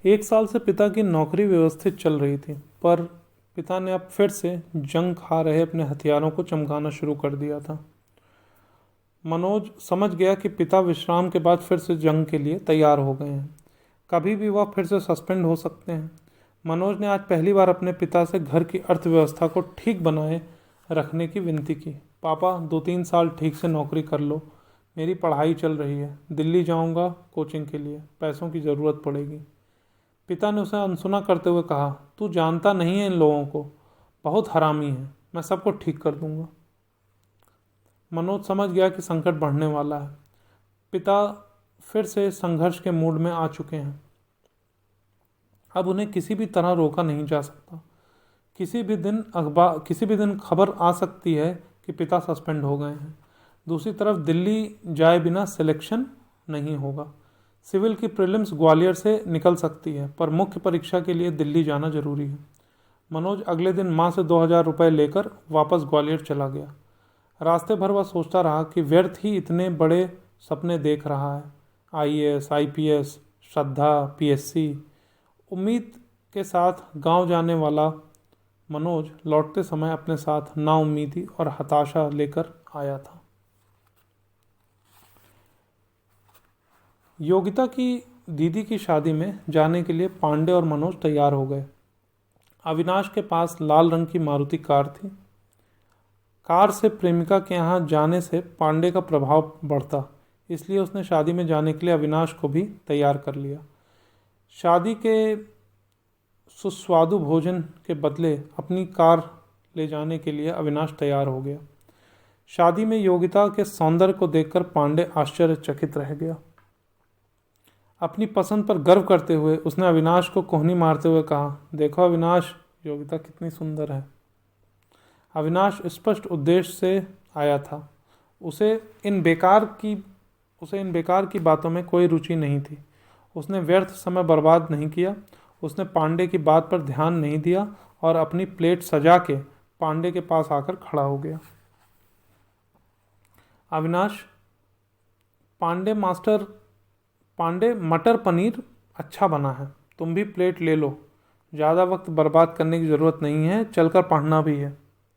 एक साल से पिता की नौकरी व्यवस्थित चल रही थी, पर पिता ने अब फिर से जंग खा रहे अपने हथियारों को चमकाना शुरू कर दिया था। मनोज समझ गया कि पिता विश्राम के बाद फिर से जंग के लिए तैयार हो गए हैं। कभी भी वह फिर से सस्पेंड हो सकते हैं। मनोज ने आज पहली बार अपने पिता से घर की अर्थव्यवस्था को ठीक बनाए रखने की विनती की। पापा, 2-3 साल ठीक से नौकरी कर लो। मेरी पढ़ाई चल रही है, दिल्ली जाऊंगा कोचिंग के लिए, पैसों की ज़रूरत पड़ेगी। पिता ने उसे अनसुना करते हुए कहा, तू जानता नहीं है इन लोगों को, बहुत हरामी है, मैं सबको ठीक कर दूंगा। मनोज समझ गया कि संकट बढ़ने वाला है। पिता फिर से संघर्ष के मूड में आ चुके हैं। अब उन्हें किसी भी तरह रोका नहीं जा सकता। किसी भी दिन खबर आ सकती है कि पिता सस्पेंड हो गए हैं। दूसरी तरफ दिल्ली जाए बिना सिलेक्शन नहीं होगा। सिविल की प्रीलिम्स ग्वालियर से निकल सकती है, पर मुख्य परीक्षा के लिए दिल्ली जाना जरूरी है। मनोज अगले दिन माँ से 2,000 रुपये लेकर वापस ग्वालियर चला गया। रास्ते भर वह सोचता रहा कि व्यर्थ ही इतने बड़े सपने देख रहा है। आईएएस, आईपीएस, श्रद्धा, पीएससी। उम्मीद के साथ गांव जाने वाला मनोज लौटते समय अपने साथ नाउम्मीदी और हताशा लेकर आया था। योगिता की दीदी की शादी में जाने के लिए पांडे और मनोज तैयार हो गए। अविनाश के पास लाल रंग की मारुति कार थी। कार से प्रेमिका के यहाँ जाने से पांडे का प्रभाव बढ़ता, इसलिए उसने शादी में जाने के लिए अविनाश को भी तैयार कर लिया। शादी के सुस्वादु भोजन के बदले अपनी कार ले जाने के लिए अविनाश तैयार हो गया। शादी में योगिता के सौंदर्य को देखकर पांडे आश्चर्यचकित रह गया। अपनी पसंद पर गर्व करते हुए उसने अविनाश को कोहनी मारते हुए कहा, देखो अविनाश, योगिता कितनी सुंदर है। अविनाश स्पष्ट उद्देश्य से आया था। उसे इन बेकार की बातों में कोई रुचि नहीं थी। उसने व्यर्थ समय बर्बाद नहीं किया। उसने पांडे की बात पर ध्यान नहीं दिया और अपनी प्लेट सजा के पांडे के पास आकर खड़ा हो गया। अविनाश, पांडे मटर पनीर अच्छा बना है, तुम भी प्लेट ले लो। ज़्यादा वक्त बर्बाद करने की ज़रूरत नहीं है, चलकर पढ़ना भी है।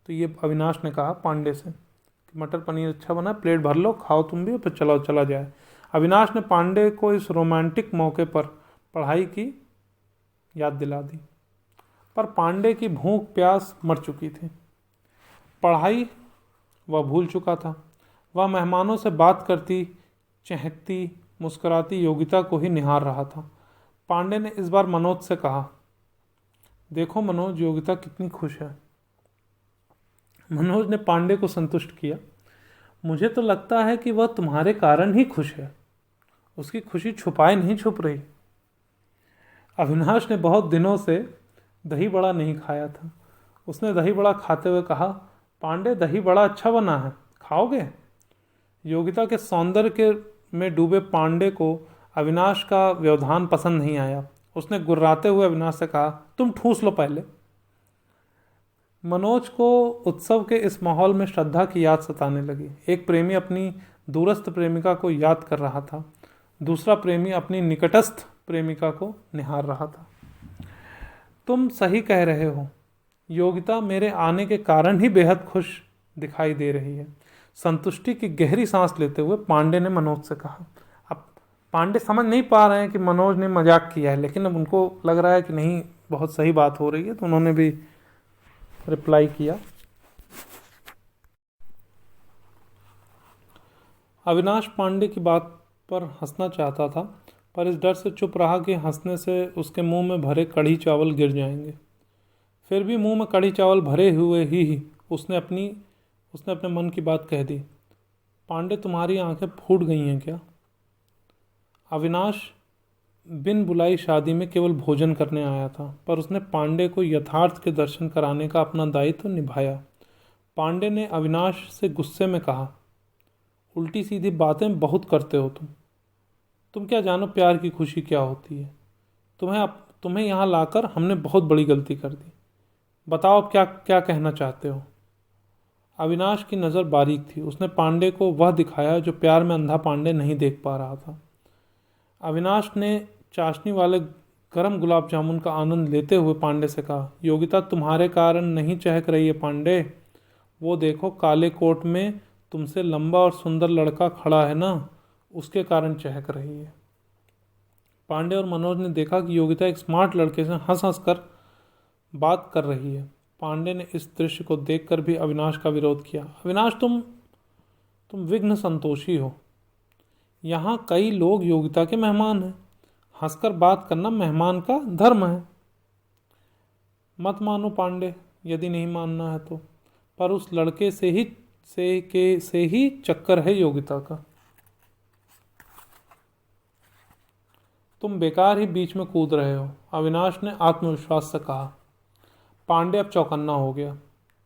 तो ये अविनाश ने कहा पांडे से कि मटर पनीर अच्छा बना है, प्लेट भर लो, खाओ तुम भी, फिर चला जाए। अविनाश ने पांडे को इस रोमांटिक मौके पर पढ़ाई की याद दिला दी, पर पांडे की भूख प्यास मर चुकी थी। पढ़ाई वह भूल चुका था। वह मेहमानों से बात करती, चहकती, मुस्कुराती योगिता को ही निहार रहा था। पांडे ने इस बार मनोज से कहा, देखो मनोज, योगिता कितनी खुश है। मनोज ने पांडे को संतुष्ट किया, मुझे तो लगता है कि वह तुम्हारे कारण ही खुश है। उसकी खुशी छुपाए नहीं छुप रही। अविनाश ने बहुत दिनों से दही बड़ा नहीं खाया था। उसने दही बड़ा खाते हुए कहा, पांडे, दही बड़ा अच्छा बना है, खाओगे? योगिता के सौंदर्य के में डूबे पांडे को अविनाश का व्यवधान पसंद नहीं आया। उसने गुर्राते हुए अविनाश से कहा, तुम ठूस लो पहले। मनोज को उत्सव के इस माहौल में श्रद्धा की याद सताने लगी। एक प्रेमी अपनी दूरस्थ प्रेमिका को याद कर रहा था, दूसरा प्रेमी अपनी निकटस्थ प्रेमिका को निहार रहा था। तुम सही कह रहे हो, योगिता मेरे आने के कारण ही बेहद खुश दिखाई दे रही है। संतुष्टि की गहरी सांस लेते हुए पांडे ने मनोज से कहा। अब पांडे समझ नहीं पा रहे हैं कि मनोज ने मजाक किया है, लेकिन अब उनको लग रहा है कि नहीं, बहुत सही बात हो रही है, तो उन्होंने भी रिप्लाई किया। अविनाश पांडे की बात पर हंसना चाहता था, पर इस डर से चुप रहा कि हंसने से उसके मुंह में भरे कढ़ी चावल गिर जाएंगे। फिर भी मुंह में कढ़ी चावल भरे हुए ही उसने अपने मन की बात कह दी, पांडे, तुम्हारी आंखें फूट गई हैं क्या? अविनाश बिन बुलाई शादी में केवल भोजन करने आया था, पर उसने पांडे को यथार्थ के दर्शन कराने का अपना दायित्व निभाया। पांडे ने अविनाश से गुस्से में कहा, उल्टी सीधी बातें बहुत करते हो तुम क्या जानो प्यार की खुशी क्या होती है। तुम्हें यहाँ लाकर हमने बहुत बड़ी गलती कर दी। बताओ अब क्या क्या कहना चाहते हो। अविनाश की नज़र बारीक थी। उसने पांडे को वह दिखाया जो प्यार में अंधा पांडे नहीं देख पा रहा था। अविनाश ने चाशनी वाले गरम गुलाब जामुन का आनंद लेते हुए पांडे से कहा, योगिता तुम्हारे कारण नहीं चहक रही है पांडे, वो देखो काले कोट में तुमसे लंबा और सुंदर लड़का खड़ा है ना, उसके कारण चहक रही है। पांडे और मनोज ने देखा कि योगिता एक स्मार्ट लड़के से हंस हंस कर बात कर रही है। पांडे ने इस दृश्य को देखकर भी अविनाश का विरोध किया। अविनाश, तुम विघ्न संतोषी हो। यहाँ कई लोग योगिता के मेहमान हैं। हंसकर बात करना मेहमान का धर्म है। मत मानो पांडे, यदि नहीं मानना है तो, पर उस लड़के से ही चक्कर है योगिता का। तुम बेकार ही बीच में कूद रहे हो, अविनाश ने आत्मविश्वास से कहा। पांडे अब चौकन्ना हो गया।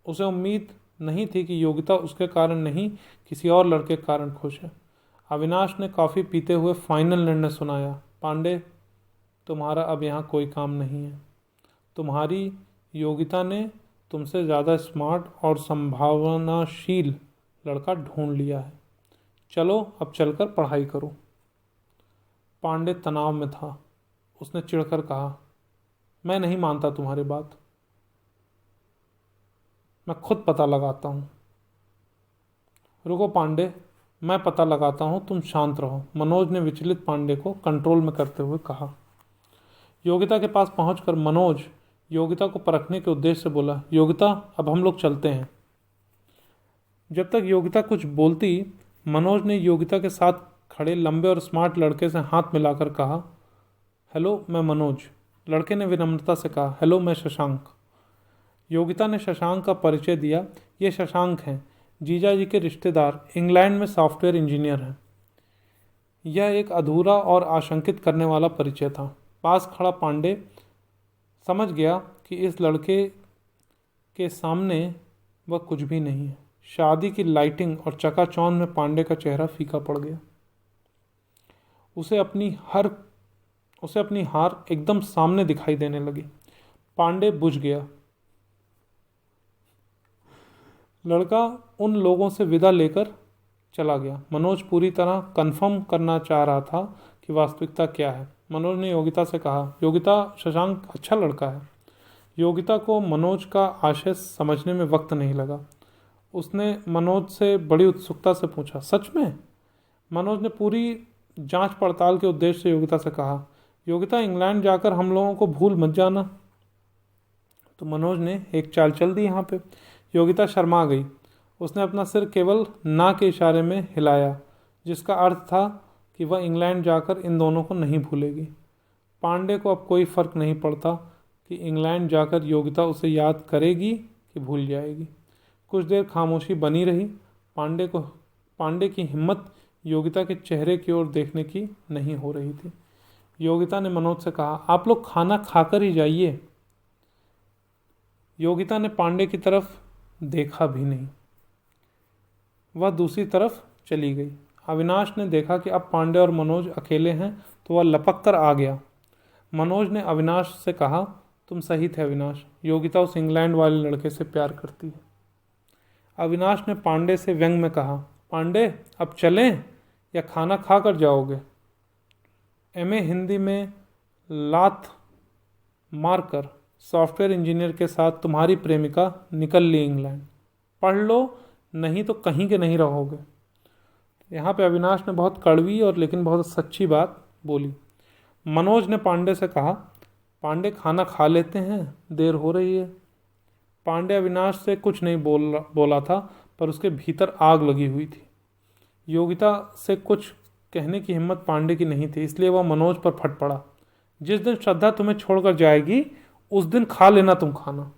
उसे उम्मीद नहीं थी कि योगिता उसके कारण नहीं, किसी और लड़के के कारण खुश है। अविनाश ने कॉफ़ी पीते हुए फाइनल निर्णय सुनाया। पांडे, तुम्हारा अब यहाँ कोई काम नहीं है। तुम्हारी योगिता ने तुमसे ज़्यादा स्मार्ट और संभावनाशील लड़का ढूंढ लिया है। चलो अब चलकर पढ़ाई करो। पांडे तनाव में था। उसने चिढ़कर कहा, मैं नहीं मानता तुम्हारी बात, मैं खुद पता लगाता हूँ। रुको पांडे, मैं पता लगाता हूँ, तुम शांत रहो, मनोज ने विचलित पांडे को कंट्रोल में करते हुए कहा। योगिता के पास पहुंचकर मनोज योगिता को परखने के उद्देश्य से बोला, योगिता अब हम लोग चलते हैं। जब तक योगिता कुछ बोलती, मनोज ने योगिता के साथ खड़े लंबे और स्मार्ट लड़के से हाथ मिलाकर कहा, हेलो मैं मनोज। लड़के ने विनम्रता से कहा, हेलो मैं शशांक। योगिता ने शशांक का परिचय दिया। ये शशांक हैं, जीजा जी के रिश्तेदार, इंग्लैंड में सॉफ्टवेयर इंजीनियर हैं। यह एक अधूरा और आशंकित करने वाला परिचय था। पास खड़ा पांडे समझ गया कि इस लड़के के सामने वह कुछ भी नहीं है। शादी की लाइटिंग और चकाचौंध में पांडे का चेहरा फीका पड़ गया। उसे अपनी हार एकदम सामने दिखाई देने लगी। पांडे बुझ गया। लड़का उन लोगों से विदा लेकर चला गया। मनोज पूरी तरह कंफर्म करना चाह रहा था कि वास्तविकता क्या है। मनोज ने योगिता से कहा, योगिता, शशांक अच्छा लड़का है। योगिता को मनोज का आशय समझने में वक्त नहीं लगा। उसने मनोज से बड़ी उत्सुकता से पूछा, सच में? मनोज ने पूरी जांच पड़ताल के उद्देश्य से योगिता से कहा, योगिता, इंग्लैंड जाकर हम लोगों को भूल मत जाना। तो मनोज ने एक चाल चल दी यहाँ पे। योगिता शर्मा गई। उसने अपना सिर केवल ना के इशारे में हिलाया, जिसका अर्थ था कि वह इंग्लैंड जाकर इन दोनों को नहीं भूलेगी। पांडे को अब कोई फर्क नहीं पड़ता कि इंग्लैंड जाकर योगिता उसे याद करेगी कि भूल जाएगी। कुछ देर खामोशी बनी रही। पांडे की हिम्मत योगिता के चेहरे की ओर देखने की नहीं हो रही थी। योगिता ने मनोज से कहा, आप लोग खाना खाकर ही जाइए। योगिता ने पांडे की तरफ देखा भी नहीं। वह दूसरी तरफ चली गई। अविनाश ने देखा कि अब पांडे और मनोज अकेले हैं तो वह लपक कर आ गया। मनोज ने अविनाश से कहा, तुम सही थे अविनाश, योगिता उस इंग्लैंड वाले लड़के से प्यार करती है। अविनाश ने पांडे से व्यंग में कहा, पांडे अब चलें या खाना खा कर जाओगे? एमए हिंदी में लात मारकर सॉफ्टवेयर इंजीनियर के साथ तुम्हारी प्रेमिका निकल ली इंग्लैंड। पढ़ लो, नहीं तो कहीं के नहीं रहोगे। यहाँ पे अविनाश ने बहुत कड़वी और लेकिन बहुत सच्ची बात बोली। मनोज ने पांडे से कहा, पांडे खाना खा लेते हैं, देर हो रही है। पांडे अविनाश से कुछ नहीं बोला था, पर उसके भीतर आग लगी हुई थी। योगिता से कुछ कहने की हिम्मत पांडे की नहीं थी, इसलिए वह मनोज पर फट पड़ा। जिस दिन श्रद्धा तुम्हें छोड़कर जाएगी उस दिन खा लेना तुम खाना।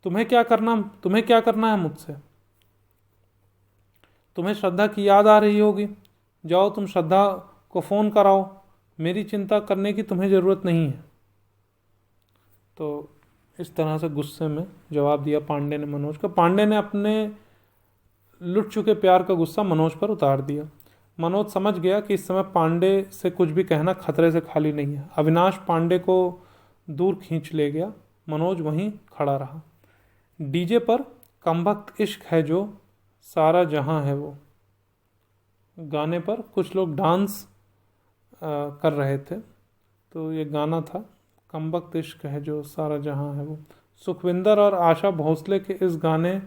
तुम्हें क्या करना है मुझसे? तुम्हें श्रद्धा की याद आ रही होगी, जाओ तुम श्रद्धा को फ़ोन कराओ, मेरी चिंता करने की तुम्हें ज़रूरत नहीं है। तो इस तरह से गुस्से में जवाब दिया पांडे ने मनोज को। पांडे ने अपने लुट चुके प्यार का गुस्सा मनोज पर उतार दिया। मनोज समझ गया कि इस समय पांडे से कुछ भी कहना खतरे से खाली नहीं है। अविनाश पांडे को दूर खींच ले गया। मनोज वहीं खड़ा रहा। डीजे पर कमबख्त इश्क है जो सारा जहां है वो गाने पर कुछ लोग डांस कर रहे थे। तो ये गाना था कमबख्त इश्क है जो सारा जहां है वो। सुखविंदर और आशा भोसले के इस गाने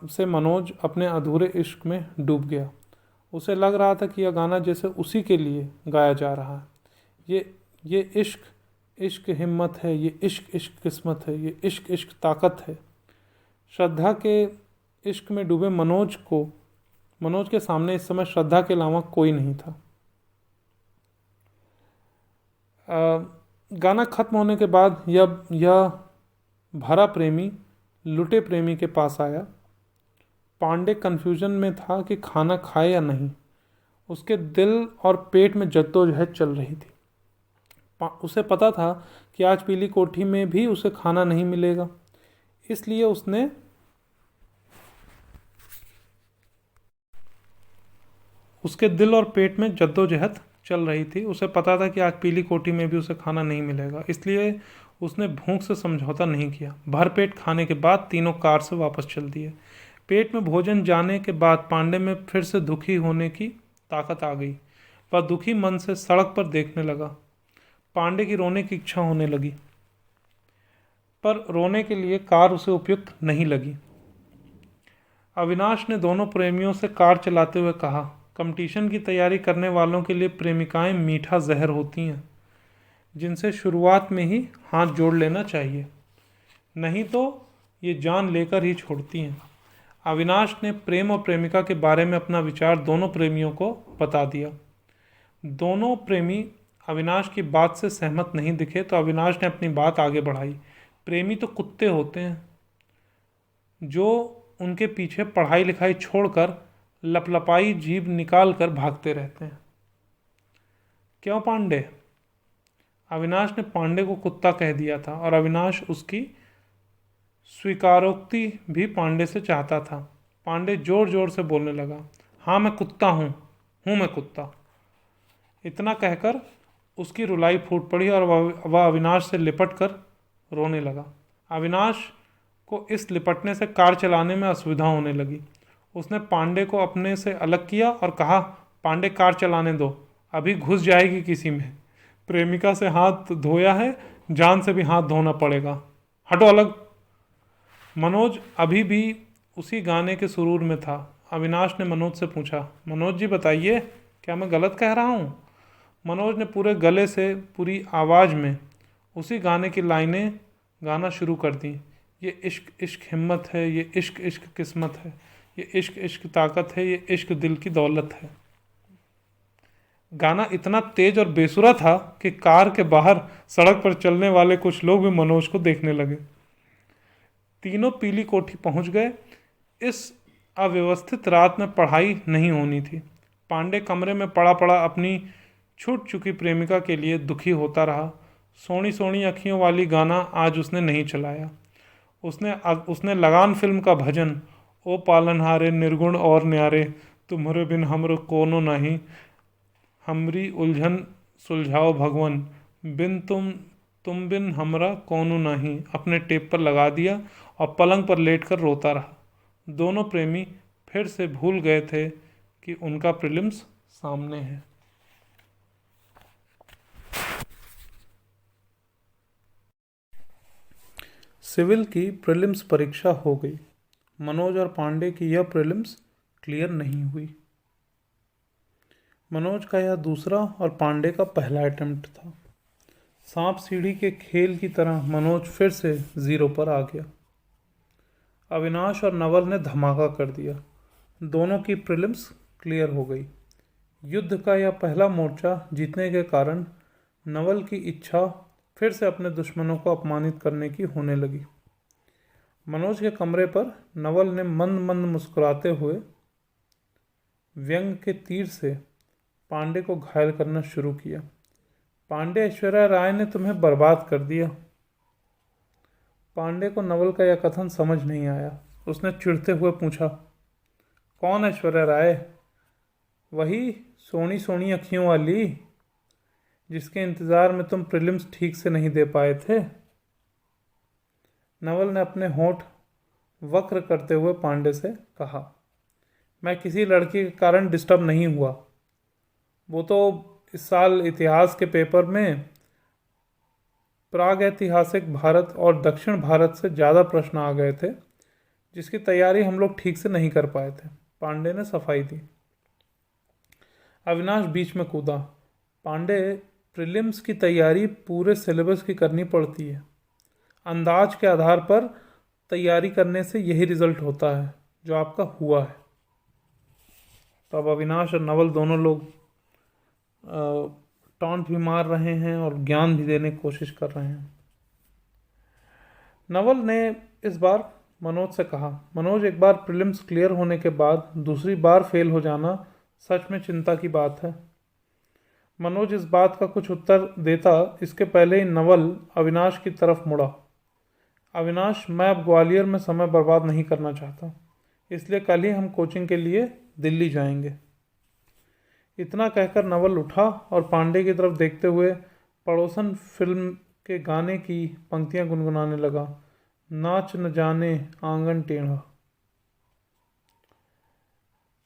से मनोज अपने अधूरे इश्क में डूब गया। उसे लग रहा था कि यह गाना जैसे उसी के लिए गाया जा रहा है। ये इश्क इश्क हिम्मत है, ये इश्क इश्क किस्मत है, ये इश्क इश्क ताकत है। श्रद्धा के इश्क में डूबे मनोज के सामने इस समय श्रद्धा के अलावा कोई नहीं था। गाना खत्म होने के बाद यह भरा प्रेमी लुटे प्रेमी के पास आया। पांडे कंफ्यूजन में था कि खाना खाए या नहीं। उसके दिल और पेट में जद्दोजहद चल रही थी। उसे पता था कि आज पीली कोठी में भी उसे खाना नहीं मिलेगा, इसलिए उसके दिल और पेट में जद्दोजहद चल रही थी। उसे पता था कि आज पीली कोठी में भी उसे खाना नहीं मिलेगा, इसलिए उसने भूख से समझौता नहीं किया। भरपेट खाने के बाद तीनों कार से वापस चल दिए। पेट में भोजन जाने के बाद पांडे में फिर से दुखी होने की ताकत आ गई। वह दुखी मन से सड़क पर देखने लगा। पांडे की रोने की इच्छा होने लगी, पर रोने के लिए कार उसे उपयुक्त नहीं लगी। अविनाश ने दोनों प्रेमियों से कार चलाते हुए कहा, कंपटीशन की तैयारी करने वालों के लिए प्रेमिकाएं मीठा जहर होती हैं, जिनसे शुरुआत में ही हाथ जोड़ लेना चाहिए, नहीं तो ये जान लेकर ही छोड़ती हैं। अविनाश ने प्रेम और प्रेमिका के बारे में अपना विचार दोनों प्रेमियों को बता दिया। दोनों प्रेमी अविनाश की बात से सहमत नहीं दिखे तो अविनाश ने अपनी बात आगे बढ़ाई। प्रेमी तो कुत्ते होते हैं जो उनके पीछे पढ़ाई लिखाई छोड़कर लपलपाई जीभ निकाल कर भागते रहते हैं। क्यों पांडे? अविनाश ने पांडे को कुत्ता कह दिया था और अविनाश उसकी स्वीकारोक्ति भी पांडे से चाहता था। पांडे जोर जोर से बोलने लगा, हाँ मैं कुत्ता हूँ मैं कुत्ता। इतना कहकर उसकी रुलाई फूट पड़ी और वह अविनाश से लिपट कर रोने लगा। अविनाश को इस लिपटने से कार चलाने में असुविधा होने लगी। उसने पांडे को अपने से अलग किया और कहा, पांडे कार चलाने दो, अभी घुस जाएगी किसी में। प्रेमिका से हाथ धोया है, जान से भी हाथ धोना पड़ेगा, हटो अलग। मनोज अभी भी उसी गाने के सुरूर में था। अविनाश ने मनोज से पूछा, मनोज जी बताइए, क्या मैं गलत कह रहा हूँ? मनोज ने पूरे गले से पूरी आवाज़ में उसी गाने की लाइनें गाना शुरू कर दी। ये इश्क इश्क हिम्मत है, ये इश्क इश्क किस्मत है, ये इश्क इश्क ताकत है, ये इश्क दिल की दौलत है। गाना इतना तेज और बेसुरा था कि कार के बाहर सड़क पर चलने वाले कुछ लोग भी मनोज को देखने लगे। तीनों पीली कोठी पहुंच गए। इस अव्यवस्थित रात में पढ़ाई नहीं होनी थी। पांडे कमरे में पड़ा पड़ा अपनी छूट चुकी प्रेमिका के लिए दुखी होता रहा। सोनी सोनी अखियों वाली गाना आज उसने नहीं चलाया। उसने लगान फिल्म का भजन, ओ पालनहारे निर्गुण और न्यारे, तुम्हारे बिन हमरो कोनो नहीं, हमरी उलझन सुलझाओ भगवन, तुम बिन हमरा कोनो नहीं, अपने टेप पर लगा दिया और पलंग पर लेटकर रोता रहा। दोनों प्रेमी फिर से भूल गए थे कि उनका प्रीलिम्स सामने है। सिविल की प्रीलिम्स परीक्षा हो गई। मनोज और पांडे की यह प्रीलिम्स क्लियर नहीं हुई। मनोज का यह दूसरा और पांडे का पहला अटेम्प्ट था। सांप सीढ़ी के खेल की तरह मनोज फिर से 0 पर आ गया। अविनाश और नवल ने धमाका कर दिया। दोनों की प्रीलिम्स क्लियर हो गई। युद्ध का यह पहला मोर्चा जीतने के कारण नवल की इच्छा फिर से अपने दुश्मनों को अपमानित करने की होने लगी। मनोज के कमरे पर नवल ने मंद मंद मुस्कुराते हुए व्यंग के तीर से पांडे को घायल करना शुरू किया। पांडे, ऐश्वर्या राय ने तुम्हें बर्बाद कर दिया। पांडे को नवल का यह कथन समझ नहीं आया। उसने चिढ़ते हुए पूछा, कौन ऐश्वर्या राय? वही सोनी सोनी अखियों वाली जिसके इंतज़ार में तुम प्रीलिम्स ठीक से नहीं दे पाए थे। नवल ने अपने होंठ वक्र करते हुए पांडे से कहा, मैं किसी लड़की के कारण डिस्टर्ब नहीं हुआ। वो तो इस साल इतिहास के पेपर में प्रागैतिहासिक भारत और दक्षिण भारत से ज़्यादा प्रश्न आ गए थे, जिसकी तैयारी हम लोग ठीक से नहीं कर पाए थे। पांडे ने सफाई दी। अविनाश बीच में कूदा। पांडे, प्रीलिम्स की तैयारी पूरे सिलेबस की करनी पड़ती है। अंदाज के आधार पर तैयारी करने से यही रिजल्ट होता है जो आपका हुआ है। तो अब अविनाश और नवल दोनों लोग टॉन्ट भी मार रहे हैं और ज्ञान भी देने की कोशिश कर रहे हैं। नवल ने इस बार मनोज से कहा, मनोज, एक बार प्रीलिम्स क्लियर होने के बाद दूसरी बार फेल हो जाना सच में चिंता की बात है। मनोज इस बात का कुछ उत्तर देता इसके पहले ही नवल अविनाश की तरफ मुड़ा। अविनाश, मैं अब ग्वालियर में समय बर्बाद नहीं करना चाहता, इसलिए कल ही हम कोचिंग के लिए दिल्ली जाएंगे। इतना कहकर नवल उठा और पांडे की तरफ देखते हुए पड़ोसन फिल्म के गाने की पंक्तियां गुनगुनाने लगा। नाच न जाने आंगन टेढ़ा।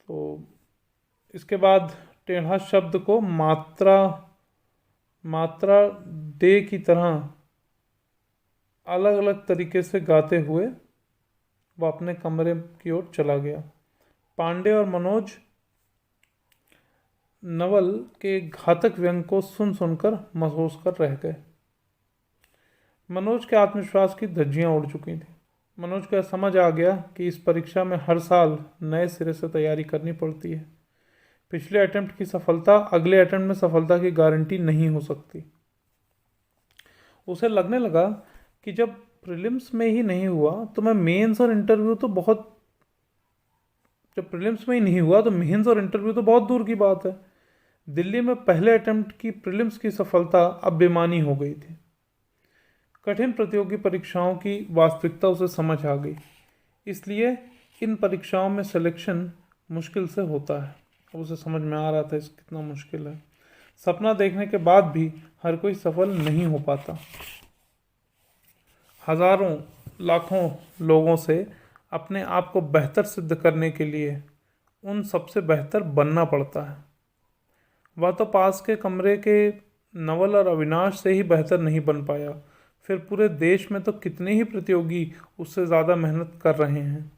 तो इसके बाद टेढ़ा शब्द को मात्रा दे की तरह अलग अलग तरीके से गाते हुए वह अपने कमरे की ओर चला गया। पांडे और मनोज नवल के घातक व्यंग को सुन सुनकर महसूस कर रह गए। मनोज के आत्मविश्वास की धज्जियां उड़ चुकी थी। मनोज को समझ आ गया कि इस परीक्षा में हर साल नए सिरे से तैयारी करनी पड़ती है। पिछले अटेम्प्ट की सफलता अगले अटेम्प्ट में सफलता की गारंटी नहीं हो सकती। उसे लगने लगा कि जब प्रीलिम्स में ही नहीं हुआ तो मेंस और इंटरव्यू तो बहुत दूर की बात है। दिल्ली में पहले अटेम्प्ट की प्रीलिम्स की सफलता अब बेमानी हो गई थी। कठिन प्रतियोगी परीक्षाओं की वास्तविकता उसे समझ आ गई, इसलिए इन परीक्षाओं में सिलेक्शन मुश्किल से होता है। अब उसे समझ में आ रहा था इस कितना मुश्किल है। सपना देखने के बाद भी हर कोई सफल नहीं हो पाता। हजारों लाखों लोगों से अपने आप को बेहतर सिद्ध करने के लिए उन सबसे बेहतर बनना पड़ता है। वह तो पास के कमरे के नवल और अविनाश से ही बेहतर नहीं बन पाया, फिर पूरे देश में तो कितने ही प्रतियोगी उससे ज़्यादा मेहनत कर रहे हैं,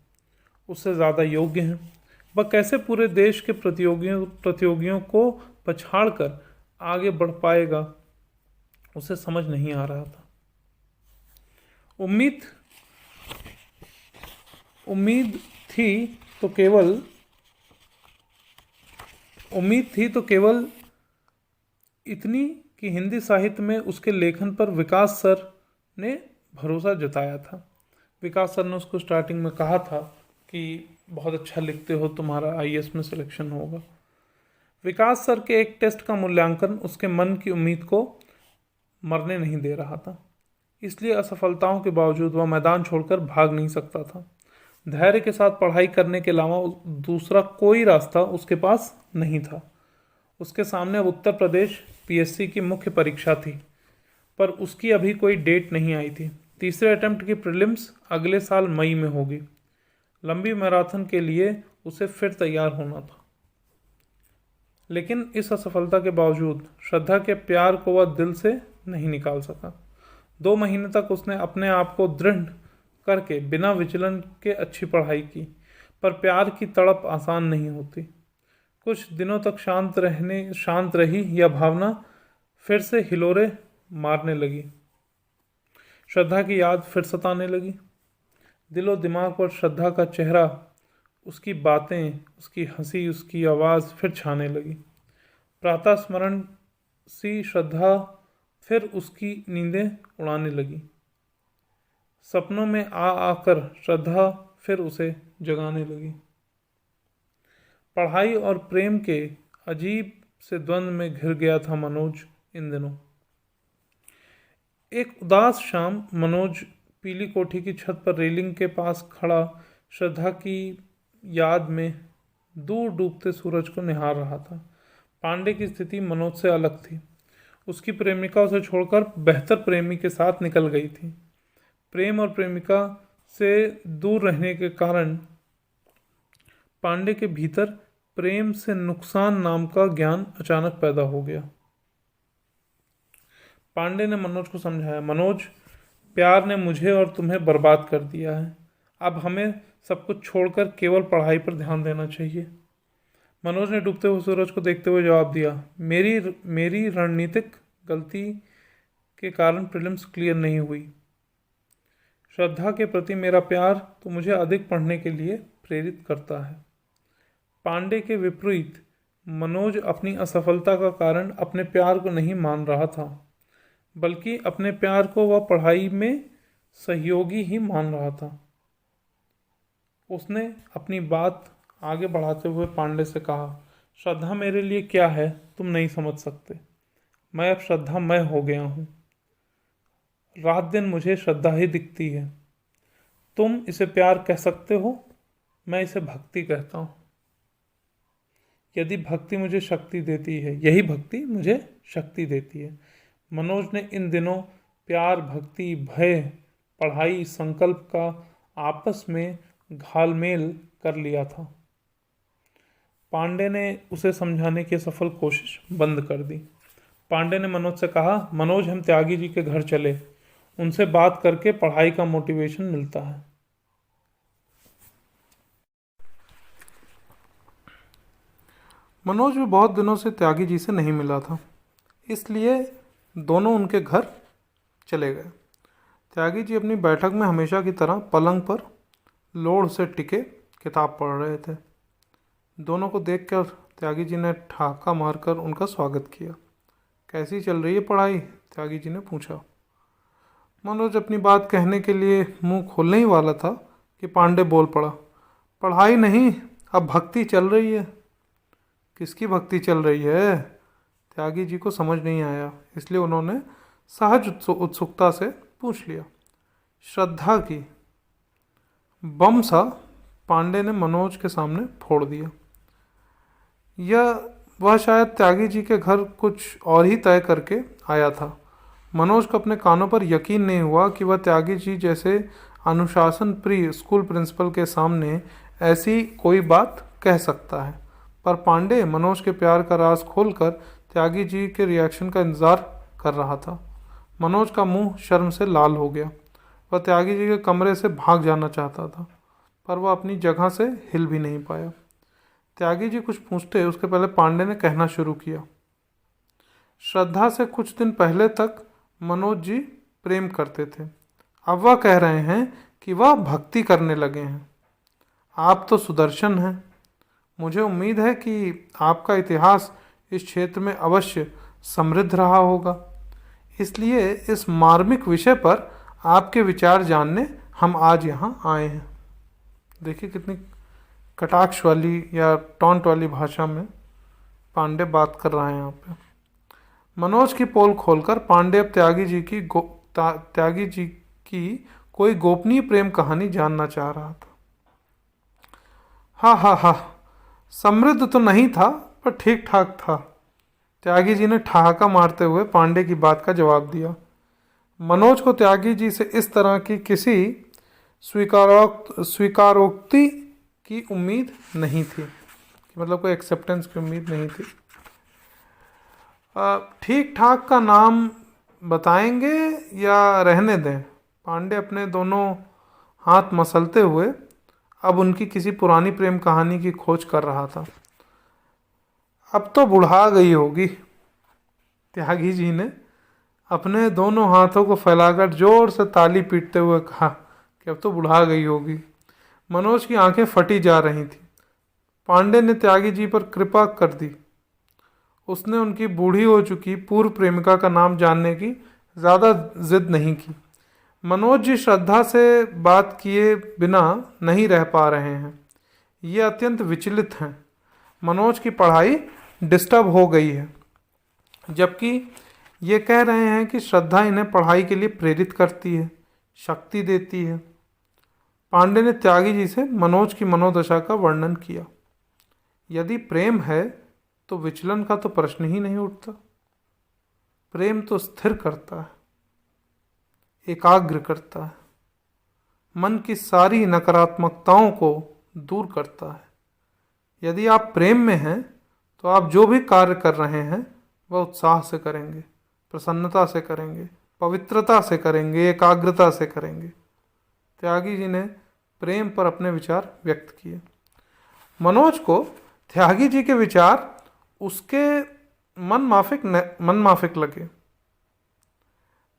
उससे ज़्यादा योग्य हैं। वह कैसे पूरे देश के प्रतियोगियों को पछाड़कर आगे बढ़ पाएगा, उसे समझ नहीं आ रहा था। उम्मीद थी तो केवल इतनी कि हिंदी साहित्य में उसके लेखन पर विकास सर ने भरोसा जताया था। विकास सर ने उसको स्टार्टिंग में कहा था कि बहुत अच्छा लिखते हो, तुम्हारा आईएएस में सिलेक्शन होगा। विकास सर के एक टेस्ट का मूल्यांकन उसके मन की उम्मीद को मरने नहीं दे रहा था, इसलिए असफलताओं के बावजूद वह मैदान छोड़कर भाग नहीं सकता था। धैर्य के साथ पढ़ाई करने के अलावा दूसरा कोई रास्ता उसके पास नहीं था। उसके सामने अब उत्तर प्रदेश पीएससी की मुख्य परीक्षा थी, पर उसकी अभी कोई डेट नहीं आई थी। तीसरे अटेम्प्ट की प्रीलिम्स अगले साल मई में होगी। लंबी मैराथन के लिए उसे फिर तैयार होना था। लेकिन इस असफलता के बावजूद श्रद्धा के प्यार को वह दिल से नहीं निकाल सका। 2 महीने तक उसने अपने आप को दृढ़ करके बिना विचलन के अच्छी पढ़ाई की, पर प्यार की तड़प आसान नहीं होती। कुछ दिनों तक शांत रही यह भावना फिर से हिलोरे मारने लगी। श्रद्धा की याद फिर सताने लगी। दिलो दिमाग पर श्रद्धा का चेहरा, उसकी बातें, उसकी हंसी, उसकी आवाज़ फिर छाने लगी। प्रातः स्मरण सी श्रद्धा फिर उसकी नींदें उड़ाने लगी। सपनों में आकर श्रद्धा फिर उसे जगाने लगी। पढ़ाई और प्रेम के अजीब से द्वंद्व में घिर गया था मनोज इन दिनों। एक उदास शाम मनोज पीली कोठी की छत पर रेलिंग के पास खड़ा श्रद्धा की याद में दूर डूबते सूरज को निहार रहा था। पांडे की स्थिति मनोज से अलग थी। उसकी प्रेमिका उसे छोड़कर बेहतर प्रेमी के साथ निकल गई थी। प्रेम और प्रेमिका से दूर रहने के कारण पांडे के भीतर प्रेम से नुकसान नाम का ज्ञान अचानक पैदा हो गया। पांडे ने मनोज को समझाया, मनोज, प्यार ने मुझे और तुम्हें बर्बाद कर दिया है। अब हमें सब कुछ छोड़कर केवल पढ़ाई पर ध्यान देना चाहिए। मनोज ने डूबते हुए सूरज को देखते हुए जवाब दिया, मेरी मेरी रणनीतिक गलती के कारण प्रीलिम्स क्लियर नहीं हुई। श्रद्धा के प्रति मेरा प्यार तो मुझे अधिक पढ़ने के लिए प्रेरित करता है। पांडे के विपरीत मनोज अपनी असफलता का कारण अपने प्यार को नहीं मान रहा था, बल्कि अपने प्यार को वह पढ़ाई में सहयोगी ही मान रहा था। उसने अपनी बात आगे बढ़ाते हुए पांडे से कहा, श्रद्धा मेरे लिए क्या है तुम नहीं समझ सकते। मैं अब श्रद्धामय हो गया हूँ। रात दिन मुझे श्रद्धा ही दिखती है। तुम इसे प्यार कह सकते हो, मैं इसे भक्ति कहता हूँ। यदि भक्ति मुझे शक्ति देती है, यही भक्ति मुझे शक्ति देती है। मनोज ने इन दिनों प्यार, भक्ति, भय, पढ़ाई, संकल्प का आपस में घालमेल कर लिया था। पांडे ने उसे समझाने की सफल कोशिश बंद कर दी। पांडे ने मनोज से कहा, मनोज, हम त्यागी जी के घर चले, उनसे बात करके पढ़ाई का मोटिवेशन मिलता है। मनोज भी बहुत दिनों से त्यागी जी से नहीं मिला था, इसलिए दोनों उनके घर चले गए। त्यागी जी अपनी बैठक में हमेशा की तरह पलंग पर लोढ़ से टिके किताब पढ़ रहे थे। दोनों को देखकर त्यागी जी ने ठहाका मारकर उनका स्वागत किया। कैसी चल रही है पढ़ाई? त्यागी जी ने पूछा। मनोज अपनी बात कहने के लिए मुंह खोलने ही वाला था कि पांडे बोल पड़ा, पढ़ाई नहीं, अब भक्ति चल रही है। किसकी भक्ति चल रही है? त्यागी जी को समझ नहीं आया, इसलिए उन्होंने सहज उत्सुकता से पूछ लिया। श्रद्धा की। बम सा पांडे ने मनोज के सामने फोड़ दिया। वह शायद त्यागी जी के घर कुछ और ही तय करके आया था। मनोज को अपने कानों पर यकीन नहीं हुआ कि वह त्यागी जी जैसे अनुशासन प्रिय स्कूल प्रिंसिपल के सामने ऐसी कोई बात कह सकता है। पर पांडे मनोज के प्यार का राज खोलकर त्यागी जी के रिएक्शन का इंतजार कर रहा था। मनोज का मुंह शर्म से लाल हो गया। वह त्यागी जी के कमरे से भाग जाना चाहता था, पर वह अपनी जगह से हिल भी नहीं पाया। त्यागी जी कुछ पूछते उसके पहले पांडे ने कहना शुरू किया, श्रद्धा से कुछ दिन पहले तक मनोज जी प्रेम करते थे। अब वह कह रहे हैं कि वह भक्ति करने लगे हैं। आप तो सुदर्शन हैं। मुझे उम्मीद है कि आपका इतिहास इस क्षेत्र में अवश्य समृद्ध रहा होगा, इसलिए इस मार्मिक विषय पर आपके विचार जानने हम आज यहाँ आए हैं। देखिए कितनी कटाक्ष वाली या टॉन्ट वाली भाषा में पांडे बात कर रहे हैं यहाँ पे। मनोज की पोल खोलकर पांडे अब त्यागी जी की कोई गोपनीय प्रेम कहानी जानना चाह रहा था। हा, समृद्ध तो नहीं था पर ठीक ठाक था। त्यागी जी ने ठहाका मारते हुए पांडे की बात का जवाब दिया। मनोज को त्यागी जी से इस तरह की किसी स्वीकारोक्ति की उम्मीद नहीं थी, मतलब कोई एक्सेप्टेंस की उम्मीद नहीं थी। ठीक ठाक का नाम बताएंगे या रहने दें? पांडे अपने दोनों हाथ मसलते हुए अब उनकी किसी पुरानी प्रेम कहानी की खोज कर रहा था। अब तो बुढ़ा गई होगी। त्यागी जी ने अपने दोनों हाथों को फैलाकर जोर से ताली पीटते हुए कहा कि अब तो बुढ़ा गई होगी। मनोज की आंखें फटी जा रही थी। पांडे ने त्यागी जी पर कृपा कर दी। उसने उनकी बूढ़ी हो चुकी पूर्व प्रेमिका का नाम जानने की ज़्यादा जिद नहीं की। मनोज जी श्रद्धा से बात किए बिना नहीं रह पा रहे हैं। ये अत्यंत विचलित हैं। मनोज की पढ़ाई डिस्टर्ब हो गई है, जबकि ये कह रहे हैं कि श्रद्धा इन्हें पढ़ाई के लिए प्रेरित करती है, शक्ति देती है। पांडे ने त्यागी जी से मनोज की मनोदशा का वर्णन किया। यदि प्रेम है तो विचलन का तो प्रश्न ही नहीं उठता। प्रेम तो स्थिर करता है, एकाग्र करता है, मन की सारी नकारात्मकताओं को दूर करता है। यदि आप प्रेम में हैं तो आप जो भी कार्य कर रहे हैं वह उत्साह से करेंगे, प्रसन्नता से करेंगे, पवित्रता से करेंगे, एकाग्रता से करेंगे। त्यागी जी ने प्रेम पर अपने विचार व्यक्त किए। मनोज को त्यागी जी के विचार उसके मन माफिक लगे।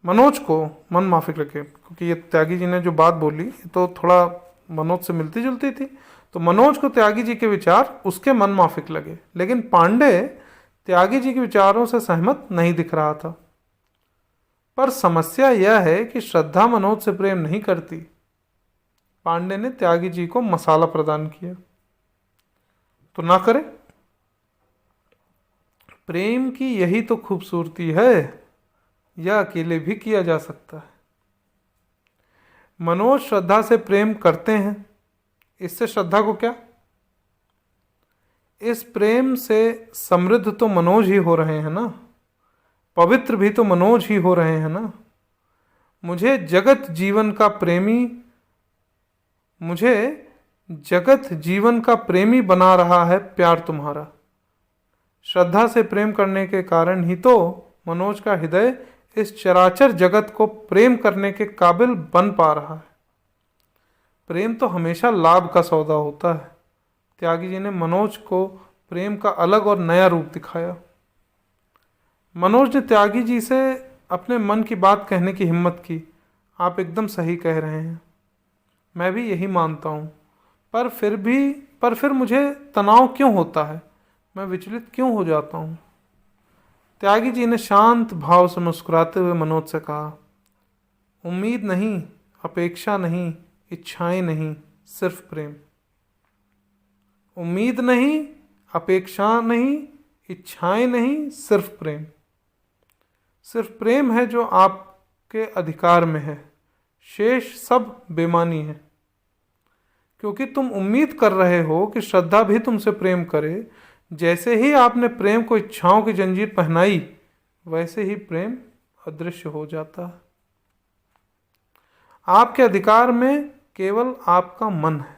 मनोज को मन माफिक लगे, क्योंकि ये त्यागी जी ने जो बात बोली तो थोड़ा मनोज से मिलती जुलती थी। तो मनोज को त्यागी जी के विचार उसके मन माफिक लगे, लेकिन पांडे त्यागी जी के विचारों से सहमत नहीं दिख रहा था। पर समस्या यह है कि श्रद्धा मनोज से प्रेम नहीं करती। पांडे ने त्यागी जी को मसाला प्रदान किया, तो ना करे। प्रेम की यही तो खूबसूरती है, यह अकेले भी किया जा सकता है। मनोज श्रद्धा से प्रेम करते हैं, इससे श्रद्धा को क्या? इस प्रेम से समृद्ध तो मनोज ही हो रहे हैं ना, पवित्र भी तो मनोज ही हो रहे हैं ना। मुझे जगत जीवन का प्रेमी बना रहा है प्यार तुम्हारा। श्रद्धा से प्रेम करने के कारण ही तो मनोज का हृदय इस चराचर जगत को प्रेम करने के काबिल बन पा रहा है। प्रेम तो हमेशा लाभ का सौदा होता है। त्यागी जी ने मनोज को प्रेम का अलग और नया रूप दिखाया। मनोज ने त्यागी जी से अपने मन की बात कहने की हिम्मत की। आप एकदम सही कह रहे हैं, मैं भी यही मानता हूँ, पर फिर मुझे तनाव क्यों होता है, मैं विचलित क्यों हो जाता हूँ। त्यागी जी ने शांत भाव से मुस्कुराते हुए मनोज से कहा, उम्मीद नहीं, अपेक्षा नहीं, इच्छाएं नहीं, सिर्फ प्रेम। उम्मीद नहीं, अपेक्षा नहीं, इच्छाएं नहीं, सिर्फ प्रेम। सिर्फ प्रेम है जो आपके अधिकार में है, शेष सब बेमानी है। क्योंकि तुम उम्मीद कर रहे हो कि श्रद्धा भी तुमसे प्रेम करे। जैसे ही आपने प्रेम को इच्छाओं की जंजीर पहनाई, वैसे ही प्रेम अदृश्य हो जाता है। आपके अधिकार में केवल आपका मन है,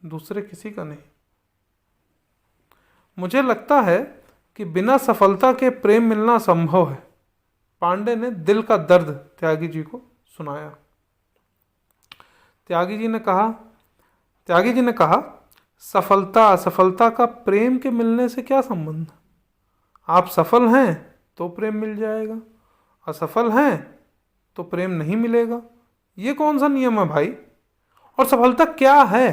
दूसरे किसी का नहीं। मुझे लगता है कि बिना सफलता के प्रेम मिलना संभव है। पांडे ने दिल का दर्द त्यागी जी को सुनाया। त्यागी जी ने कहा, सफलता असफलता का प्रेम के मिलने से क्या संबंध? आप सफल हैं तो प्रेम मिल जाएगा, असफल हैं तो प्रेम नहीं मिलेगा। ये कौन सा नियम है भाई? और सफलता क्या है?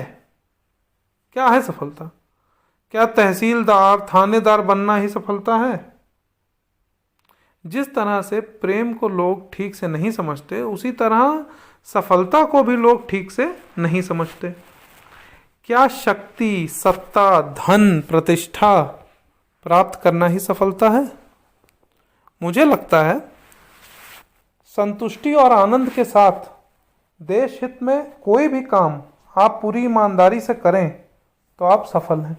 क्या है सफलता? क्या तहसीलदार, थानेदार बनना ही सफलता है? जिस तरह से प्रेम को लोग ठीक से नहीं समझते, उसी तरह सफलता को भी लोग ठीक से नहीं समझते। क्या शक्ति, सत्ता, धन, प्रतिष्ठा प्राप्त करना ही सफलता है? मुझे लगता है संतुष्टि और आनंद के साथ देश हित में कोई भी काम आप पूरी ईमानदारी से करें तो आप सफल हैं।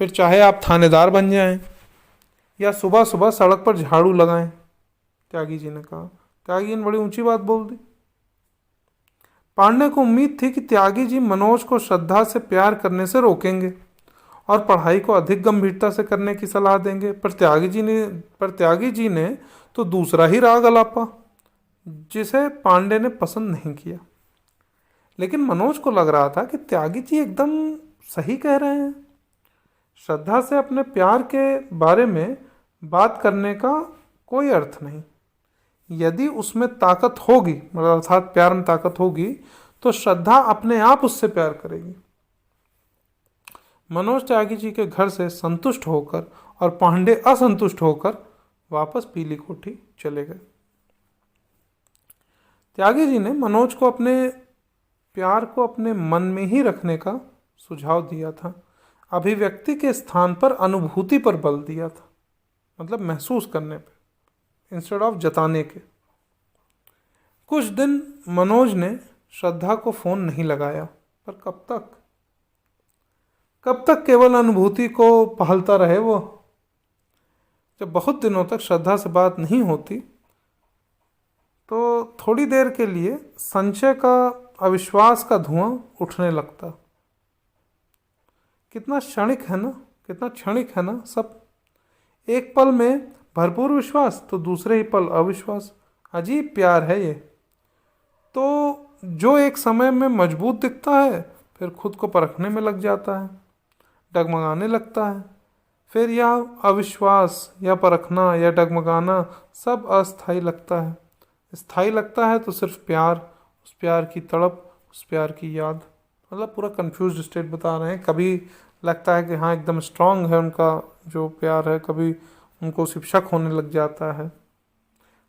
फिर चाहे आप थानेदार बन जाएं या सुबह सुबह सड़क पर झाड़ू लगाएं। त्यागी जी ने कहा। त्यागी जी ने बड़ी ऊंची बात बोल दी। पांडे को उम्मीद थी कि त्यागी जी मनोज को श्रद्धा से प्यार करने से रोकेंगे और पढ़ाई को अधिक गंभीरता से करने की सलाह देंगे, पर त्यागी जी ने तो दूसरा ही राग अलापा, जिसे पांडे ने पसंद नहीं किया। लेकिन मनोज को लग रहा था कि त्यागी जी एकदम सही कह रहे हैं। श्रद्धा से अपने प्यार के बारे में बात करने का कोई अर्थ नहीं। यदि उसमें ताकत होगी, मतलब अर्थात प्यार में ताकत होगी, तो श्रद्धा अपने आप उससे प्यार करेगी। मनोज त्यागी जी के घर से संतुष्ट होकर और पांडे असंतुष्ट होकर वापस पीली कोठी चले गए। त्यागी जी ने मनोज को अपने प्यार को अपने मन में ही रखने का सुझाव दिया था। अभिव्यक्ति के स्थान पर अनुभूति पर बल दिया था, मतलब महसूस करने पे इंस्टेड ऑफ जताने के। कुछ दिन मनोज ने श्रद्धा को फोन नहीं लगाया, पर कब तक केवल अनुभूति को पहलता रहे वो। जब बहुत दिनों तक श्रद्धा से बात नहीं होती तो थोड़ी देर के लिए संशय का, अविश्वास का धुआं उठने लगता। कितना क्षणिक है ना सब। एक पल में भरपूर विश्वास तो दूसरे ही पल अविश्वास। अजीब प्यार है ये तो, जो एक समय में मजबूत दिखता है फिर खुद को परखने में लग जाता है, डगमगाने लगता है। फिर यह अविश्वास या परखना या डगमगाना सब अस्थायी लगता है। स्थायी लगता है तो सिर्फ प्यार, उस प्यार की तड़प, उस प्यार की याद। मतलब पूरा कंफ्यूज स्टेट बता रहे हैं। कभी लगता है कि हाँ एकदम स्ट्रांग है उनका जो प्यार है, कभी उनको सिर्फ शक होने लग जाता है।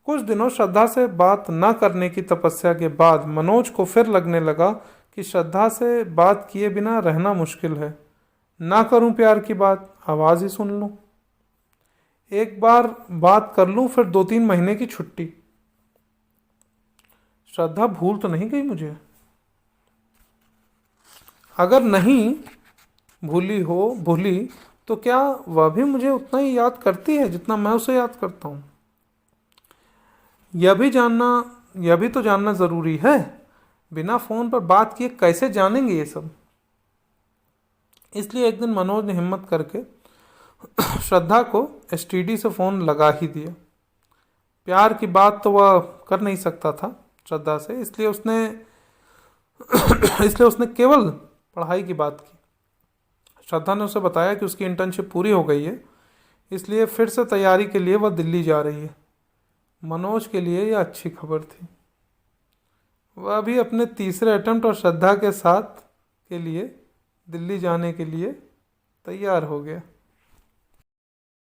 कुछ दिनों श्रद्धा से बात न करने की तपस्या के बाद मनोज को फिर लगने लगा कि श्रद्धा से बात किए बिना रहना मुश्किल है। ना करूं प्यार की बात, आवाज़ ही सुन लूं, एक बार बात कर लूं, फिर 2-3 महीने की छुट्टी। श्रद्धा भूल तो नहीं गई मुझे? अगर नहीं भूली तो क्या वह भी मुझे उतना ही याद करती है जितना मैं उसे याद करता हूँ? यह भी तो जानना ज़रूरी है। बिना फ़ोन पर बात किए कैसे जानेंगे ये सब? इसलिए एक दिन मनोज ने हिम्मत करके श्रद्धा को एसटीडी से फ़ोन लगा ही दिया। प्यार की बात तो वह कर नहीं सकता था श्रद्धा से, इसलिए उसने केवल पढ़ाई की बात की। श्रद्धा ने उसे बताया कि उसकी इंटर्नशिप पूरी हो गई है, इसलिए फिर से तैयारी के लिए वह दिल्ली जा रही है। मनोज के लिए यह अच्छी खबर थी। वह भी अपने तीसरे अटेम्प्ट और श्रद्धा के साथ के लिए दिल्ली जाने के लिए तैयार हो गया।